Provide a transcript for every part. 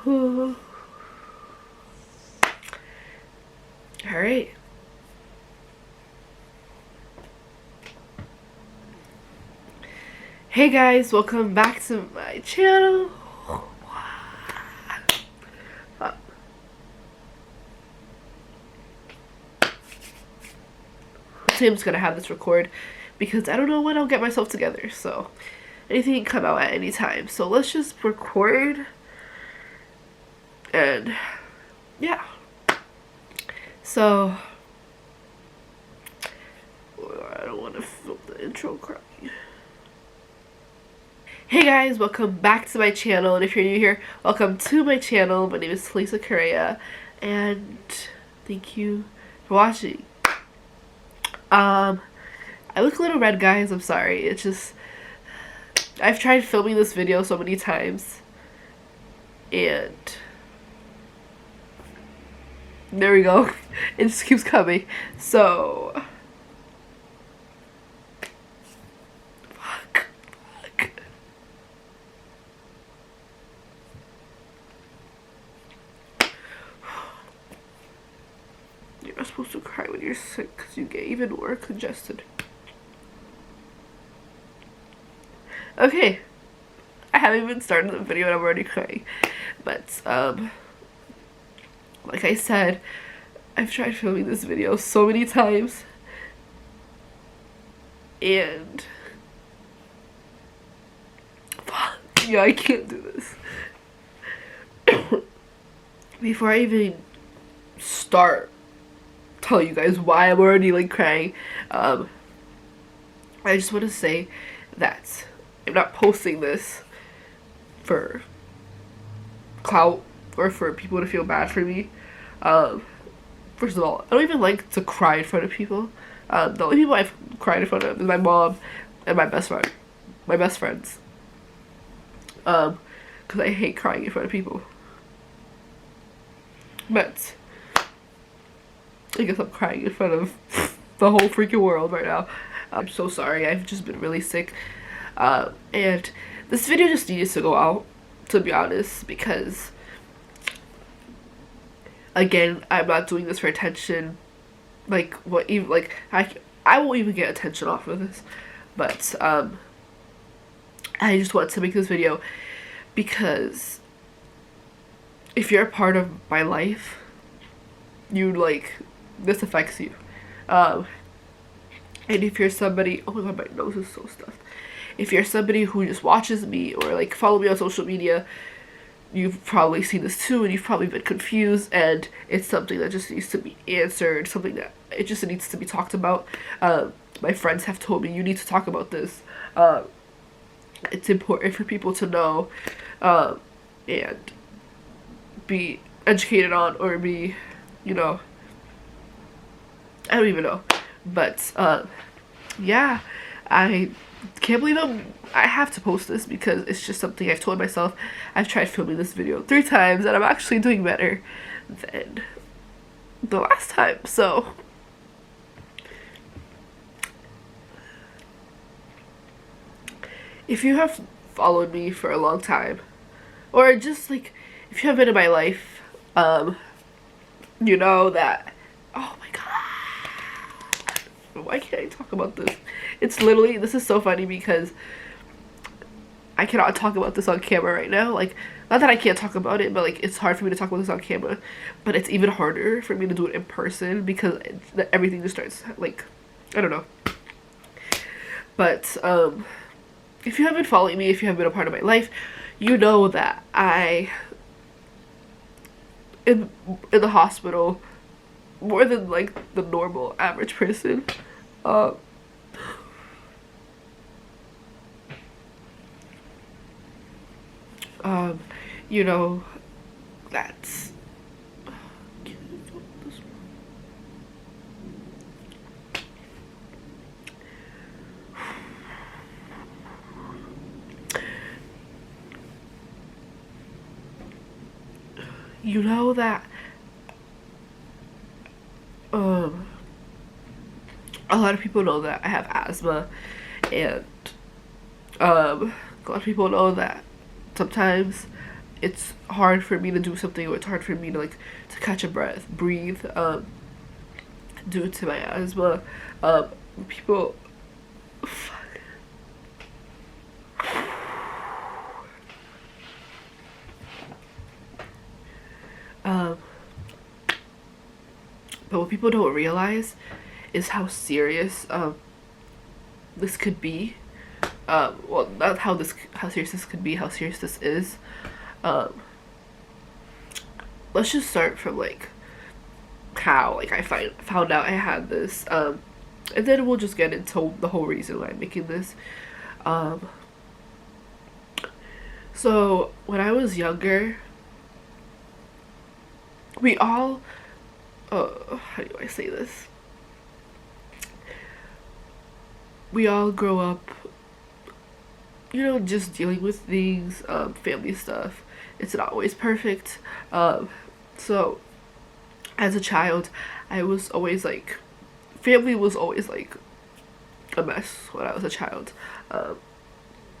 Alright. Hey guys, welcome back to my channel. Today I'm just gonna have this record because I don't know when I'll get myself together, so anything can come out at any time. So let's just record and yeah. So I don't want to film the intro crying. Hey guys, welcome back to my channel, and if you're new here, welcome to my channel. My name is Lisa Correa, and thank you for watching. I look a little red, guys. I'm sorry. It's just I've tried filming this video so many times, and there we go. It just keeps coming. So fuck. You're not supposed to cry when you're sick because you get even more congested. Okay, I haven't even started the video and I'm already crying. But like I said, I've tried filming this video so many times, and fuck, yeah, I can't do this. Before I even start telling you guys why I'm already like crying, I just want to say that I'm not posting this for clout or for people to feel bad for me. First of all, I don't even like to cry in front of people. The only people I've cried in front of is my mom and my best friend. My best friends. Because I hate crying in front of people. But I guess I'm crying in front of the whole freaking world right now. I'm so sorry. I've just been really sick. And this video just needs to go out, to be honest, because again, I'm not doing this for attention. Like, what even, like, I won't even get attention off of this. But, I just want to make this video because if you're a part of my life, you, like, this affects you. And if you're somebody, oh my god, my nose is so stuffed. If you're somebody who just watches me or, like, follow me on social media, you've probably seen this too, and you've probably been confused, and it's something that just needs to be answered, something that it just needs to be talked about. My friends have told me, you need to talk about this. It's important for people to know, and be educated on, or be, you know, I don't even know. But, yeah, I can't believe I have to post this because it's just something I've told myself. I've tried filming this video 3 times and I'm actually doing better than the last time. So if you have followed me for a long time, or just like if you have been in my life, you know that, oh my god, why can't I talk about this? It's literally, this is so funny because I cannot talk about this on camera right now. Like, not that I can't talk about it, but like it's hard for me to talk about this on camera. But it's even harder for me to do it in person because everything just starts, like, I don't know. But if you have been following me, if you have been a part of my life, you know that I in the hospital more than like the normal average person. You know, that's you know that a lot of people know that I have asthma, and a lot of people know that sometimes it's hard for me to do something, or it's hard for me to like to catch a breath, breathe, due to my asthma. Um, people, um, but what people don't realize is how serious this could be. Well, not how serious this could be, how serious this is. Um, let's just start from like how like found out I had this, and then we'll just get into the whole reason why I'm making this. Um, so when I was younger, we all, how do I say this? We all grow up, just dealing with things, family stuff. It's not always perfect. So as a child, I was always like, family was always like a mess when I was a child. Um,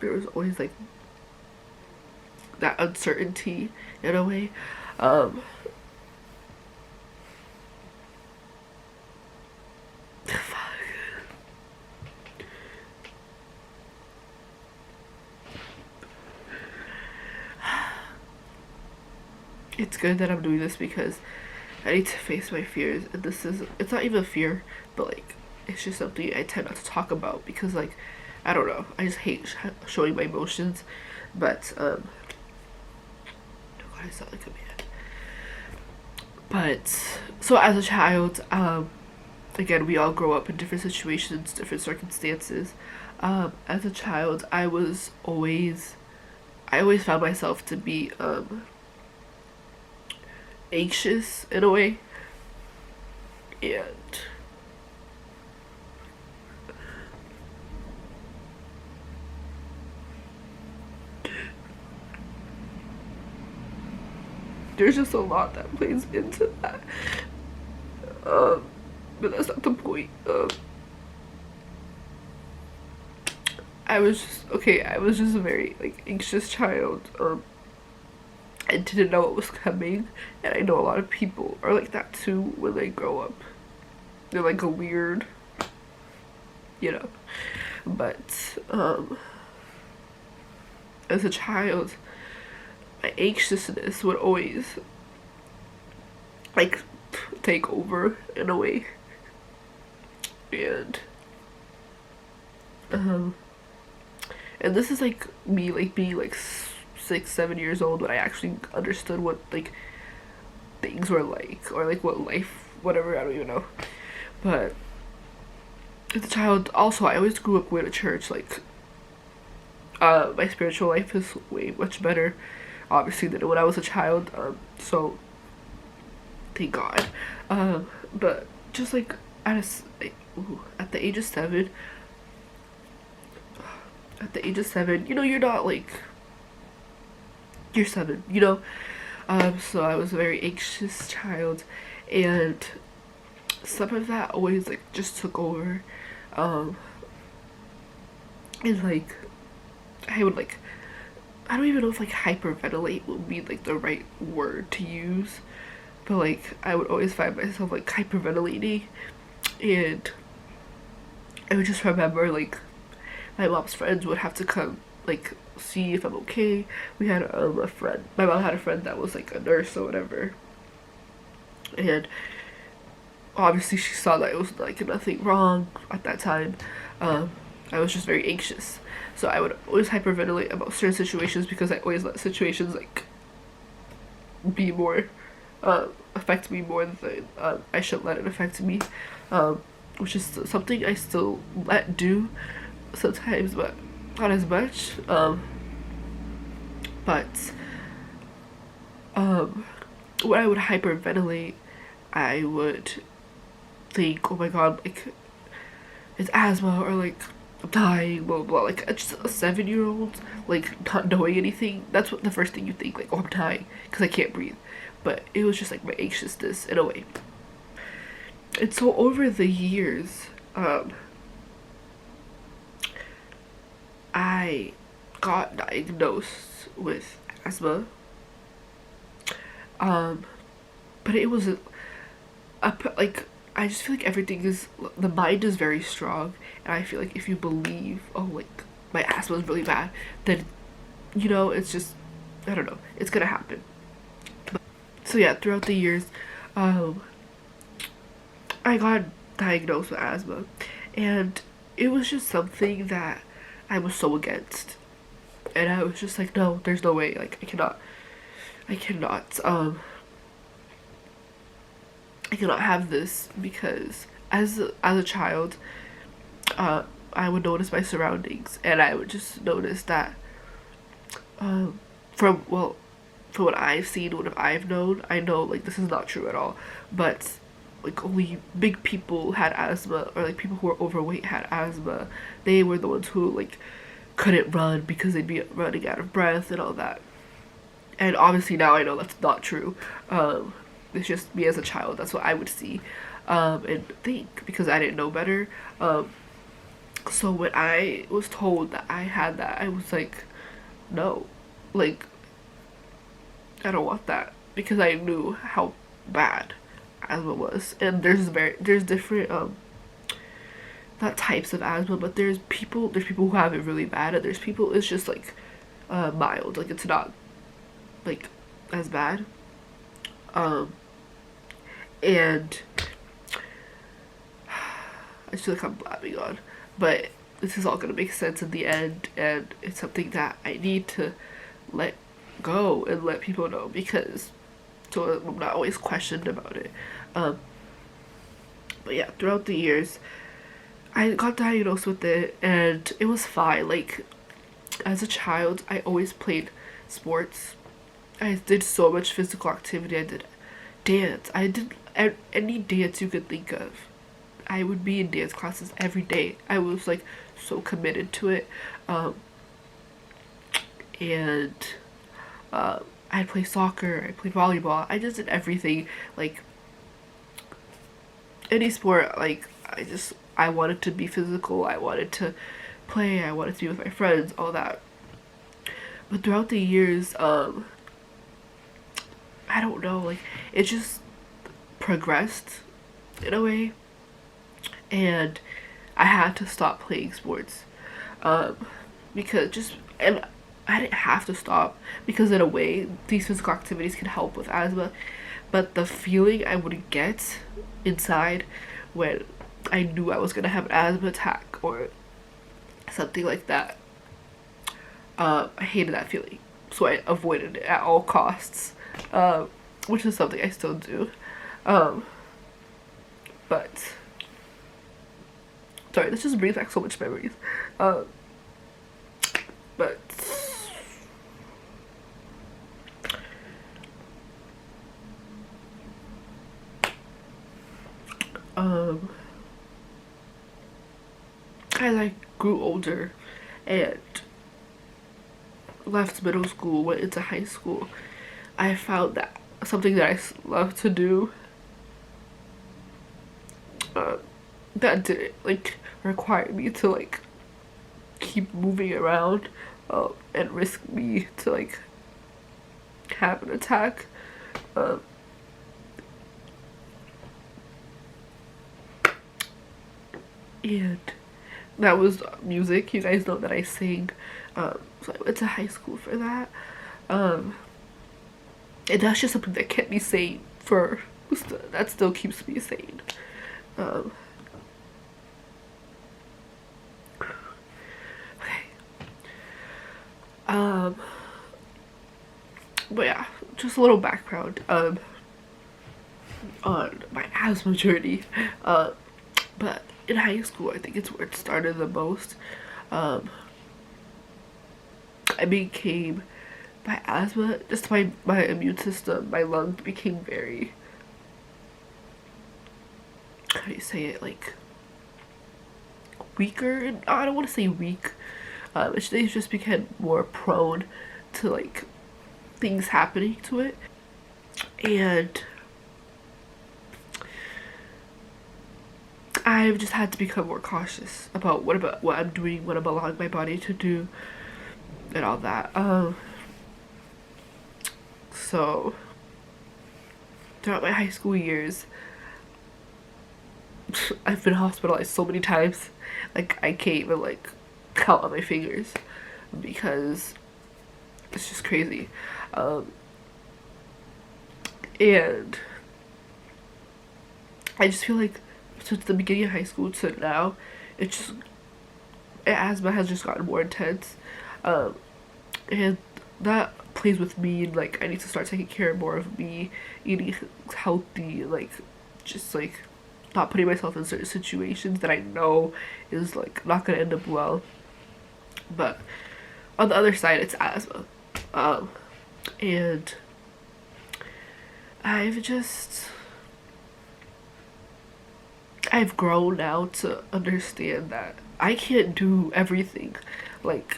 there was always like that uncertainty in a way. Um, it's good that I'm doing this because I need to face my fears, and it's not even a fear, but like it's just something I tend not to talk about because like I don't know, I just hate showing my emotions. But oh God, I sound like a man. But so as a child, again, we all grow up in different situations, different circumstances. As a child, I always found myself to be anxious in a way, and there's just a lot that plays into that. But that's not the point. I was just a very like anxious child. I didn't know what was coming, and I know a lot of people are like that too when they grow up. They're like a weird, you know. But as a child, my anxiousness would always like take over in a way, and um, and this is like me like being like 6, 7 years old when I actually understood what like things were like, or like what life, whatever, I don't even know. But as a child, also I always grew up with a church. Like my spiritual life is way much better, obviously, than when I was a child. So thank God. But just like at the age of 7, you're not like you're 7. So I was a very anxious child, and some of that always like just took over. Um, and like I would like I don't even know if like hyperventilate would be like the right word to use, but like I would always find myself like hyperventilating, and I would just remember like my mom's friends would have to come like see if I'm okay. We had a friend. My mom had a friend that was like a nurse or whatever, and obviously she saw that it was like nothing wrong at that time. I was just very anxious, so I would always hyperventilate about certain situations because I always let situations like be more affect me more than I should let it affect me, which is something I still let do sometimes, but not as much. But when I would hyperventilate, I would think, oh my God, like it's asthma, or like I'm dying, blah blah blah. Like just a 7-year-old, like not knowing anything. That's what the first thing you think, like, oh, I'm dying because I can't breathe. But it was just like my anxiousness in a way. And so over the years, I got diagnosed with asthma, um but it was like I just feel like everything is, the mind is very strong, and I feel like if you believe, oh, like my asthma is really bad, then it's just, I don't know, it's gonna happen. So yeah, throughout the years, um I got diagnosed with asthma, and it was just something that I was so against, and I was just like, no, there's no way, like I cannot I cannot have this, because as a child, uh, I would notice my surroundings, and I would just notice that, um, from well, from what I've seen, what I've known, I know like this is not true at all, but like only big people had asthma, or like people who were overweight had asthma. They were the ones who like couldn't run because they'd be running out of breath and all that. And obviously now I know that's not true. It's just me as a child. That's what I would see, and think, because I didn't know better. So when I was told that I had that, I was like, no, like I don't want that, because I knew how bad asthma was. And there's different not types of asthma, but there's people who have it really bad, and there's people it's just like mild, like it's not like as bad. Um, and I feel like I'm blabbing on, but this is all gonna make sense in the end, and it's something that I need to let go and let people know, because so I'm not always questioned about it. Um, but yeah, throughout the years, I got diagnosed with it, and it was fine. Like as a child, I always played sports. I did so much physical activity. I did dance. I did any dance you could think of. I would be in dance classes every day. I was like so committed to it. Um, and I played soccer, I played volleyball. I just did everything. Like any sport, like I wanted to be physical. I wanted to play. I wanted to be with my friends, all that. But throughout the years, I don't know, like it just progressed in a way, and I had to stop playing sports, um, because just and I didn't have to stop, because in a way these physical activities can help with asthma, but the feeling I would get inside when I knew I was gonna have an asthma attack or something like that, I hated that feeling, so I avoided it at all costs, um, which is something I still do. Um, but sorry, this just brings back so much memories. Um, but um, as I grew older and left middle school, went into high school, I found that something that I love to do, uh, that didn't like require me to like keep moving around, and risk me to like have an attack. Um, and that was music. You guys know that I sing, so I went to high school for that. Um, and that's just something that kept me sane for that still keeps me sane. Um, okay. Um, but yeah, just a little background on my asthma journey. Uh, but in high school, I think it's where it started the most. Um, I became my asthma, just my immune system, my lungs became very, how do you say it, like weaker. I don't want to say weak. They just became more prone to like things happening to it, and I've just had to become more cautious about what I'm doing, what I'm allowing my body to do, and all that. So throughout my high school years, I've been hospitalized so many times. Like, I can't even, like, count on my fingers because it's just crazy. And I just feel like since the beginning of high school to now, it's just asthma has just gotten more intense, and that plays with me. And like, I need to start taking care more of me, eating healthy, like just like not putting myself in certain situations that I know is like not gonna end up well. But on the other side, it's asthma, and I've just I've grown now to understand that I can't do everything. Like,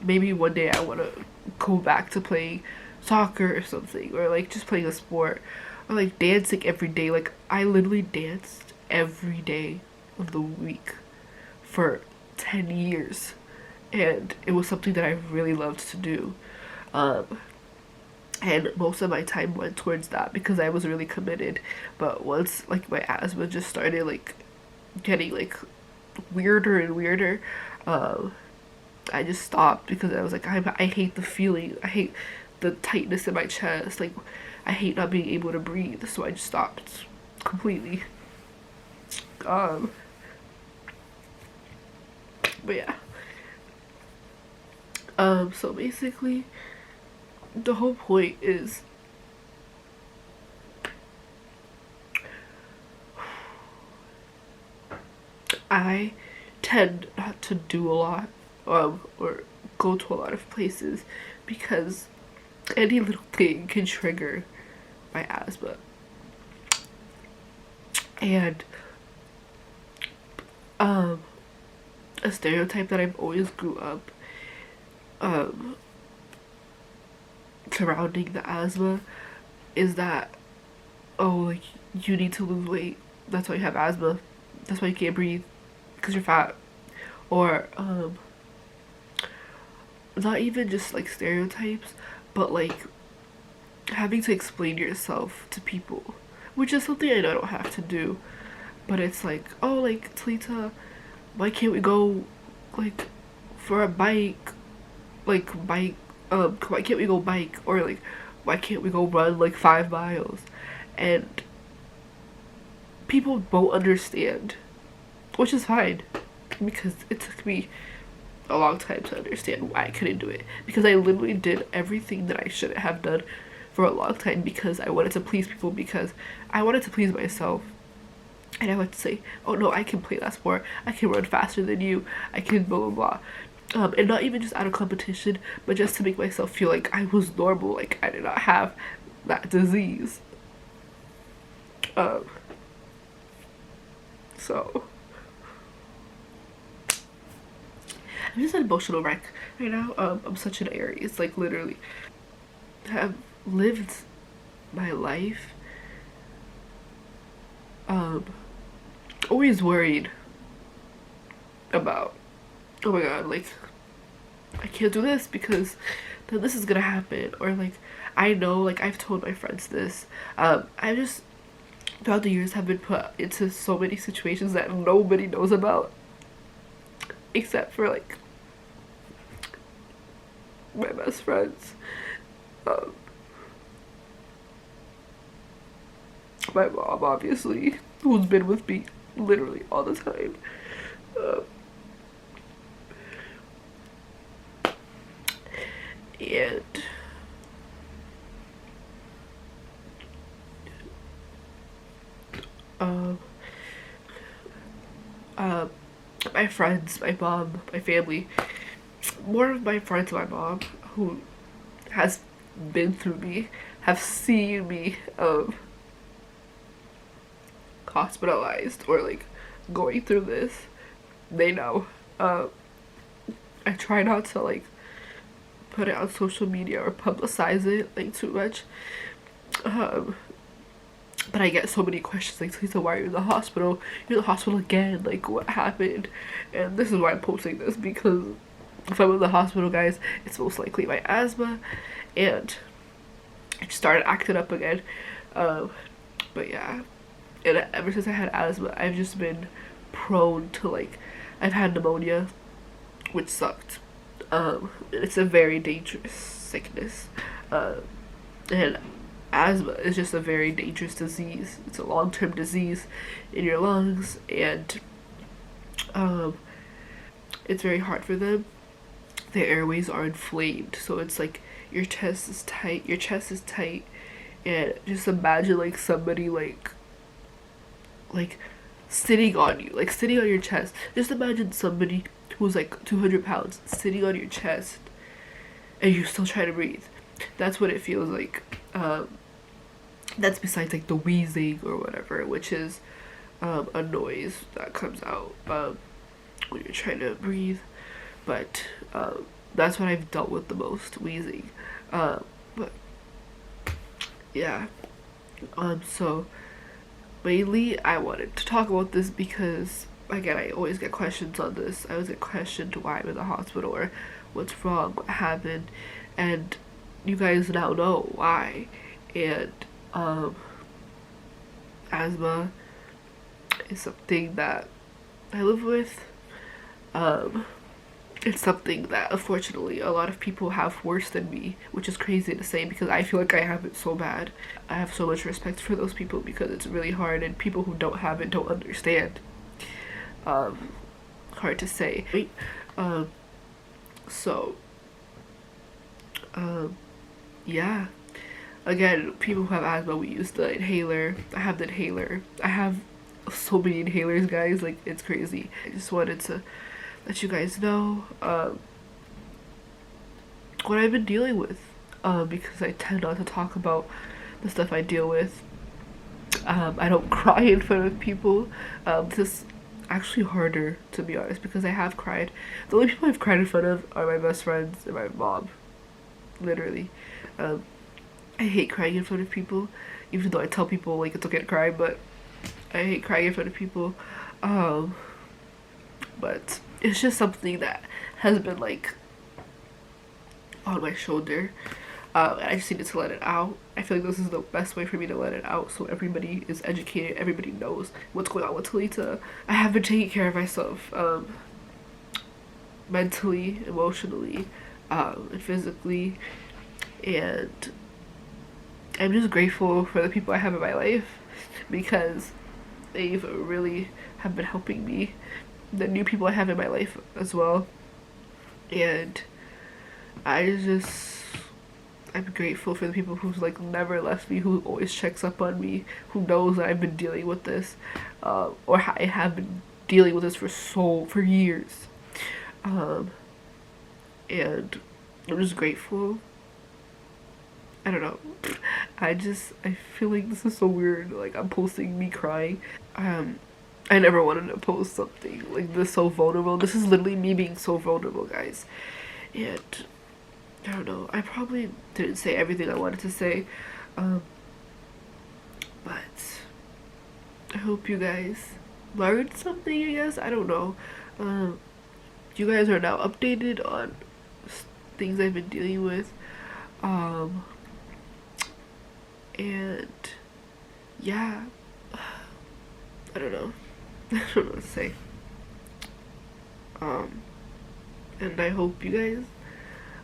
maybe one day I want to go back to playing soccer or something, or like just playing a sport, or like dancing every day. Like, I literally danced every day of the week for 10 years, and it was something that I really loved to do. Um, and most of my time went towards that because I was really committed. But once like my asthma just started like getting like weirder and weirder, um, I just stopped because I was like, I hate the feeling. I hate the tightness in my chest. Like, I hate not being able to breathe. So I just stopped completely. Um, but yeah. So basically, the whole point is I tend not to do a lot, or go to a lot of places because any little thing can trigger my asthma. And um, a stereotype that I've always grew up um, surrounding the asthma is that, oh, like, you need to lose weight. That's why you have asthma. That's why you can't breathe, because you're fat. Or not even just like stereotypes, but like having to explain yourself to people, which is something I know I don't have to do. But it's like, oh, like, Talita, why can't we go like for a bike? Like, bike, why can't we go bike? Or like, why can't we go run like 5 miles? And people won't understand, which is fine because it took me a long time to understand why I couldn't do it, because I literally did everything that I shouldn't have done for a long time because I wanted to please people, because I wanted to please myself. And I would say, oh no, I can play that sport, I can run faster than you, I can blah blah blah. And not even just out of competition, but just to make myself feel like I was normal, like I did not have that disease. Um, so I'm just an emotional wreck right now. I'm such an Aries, like literally. Have lived my life um always worried about, oh my god, like I can't do this because then this is gonna happen, or like I know, like I've told my friends this. I just throughout the years have been put into so many situations that nobody knows about except for like my best friends, um, my mom obviously, who's been with me literally all the time. Um, and um, um, my friends, my mom, my family, more of my friends, my mom, who has been through me, have seen me hospitalized or like going through this. They know. I try not to like put it on social media or publicize it like too much. Um, but I get so many questions like, Lisa, why are you in the hospital? You're in the hospital again. Like, what happened? And this is why I'm posting this, because if I'm in the hospital, guys, it's most likely my asthma. And I just started acting up again. Um, but yeah, and ever since I had asthma, I've just been prone to like, I've had pneumonia, which sucked. It's a very dangerous sickness. And asthma is just a very dangerous disease. It's a long term disease in your lungs, and um, it's very hard for them. Their airways are inflamed, so it's like your chest is tight. Your chest is tight, and just imagine like somebody like sitting on you, like sitting on your chest. Just imagine somebody who's like 200 pounds sitting on your chest, and you still try to breathe. That's what it feels like. That's besides like the wheezing or whatever, which is a noise that comes out when you're trying to breathe. But that's what I've dealt with the most, wheezing. But yeah. So mainly I wanted to talk about this because again I always get questions on this. I always get questioned why I'm in the hospital or what's wrong, what happened, and you guys now know why. And asthma is something that I live with. It's something that unfortunately a lot of people have worse than me, which is crazy to say because I feel like I have it so bad. I have so much respect for those people because it's really hard, and people who don't have it don't understand. Hard to say. Um, so, yeah. Again, people who have asthma, we use the inhaler. I have the inhaler. I have so many inhalers, guys. Like, it's crazy. I just wanted to let you guys know what I've been dealing with, because I tend not to talk about the stuff I deal with. I don't cry in front of people. This is actually harder, to be honest, because I have cried. The only people I've cried in front of are my best friends and my mom. Literally. I hate crying in front of people, even though I tell people like it's okay to cry, but I hate crying in front of people. But it's just something that has been like on my shoulder, and I just needed to let it out. I feel like this is the best way for me to let it out, so everybody is educated, everybody knows what's going on with Talita. I have been taking care of myself, mentally, emotionally, and physically, and I'm just grateful for the people I have in my life because they've really have been helping me. The new people I have in my life as well, and I'm grateful for the people who's like never left me, who always checks up on me, who knows that I've been dealing with this, or I have been dealing with this for years, and I'm just grateful. I don't know. I feel like this is so weird. Like I'm posting me crying. I never wanted to post something like this so vulnerable. This is literally me being so vulnerable, guys. And I don't know. I probably didn't say everything I wanted to say. But I hope you guys learned something, I guess. I don't know. You guys are now updated on things I've been dealing with. And yeah, I don't know. I don't know what to say. And I hope you guys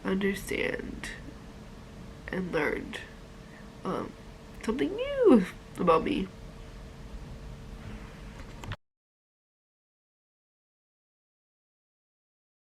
understand and learned something new about me.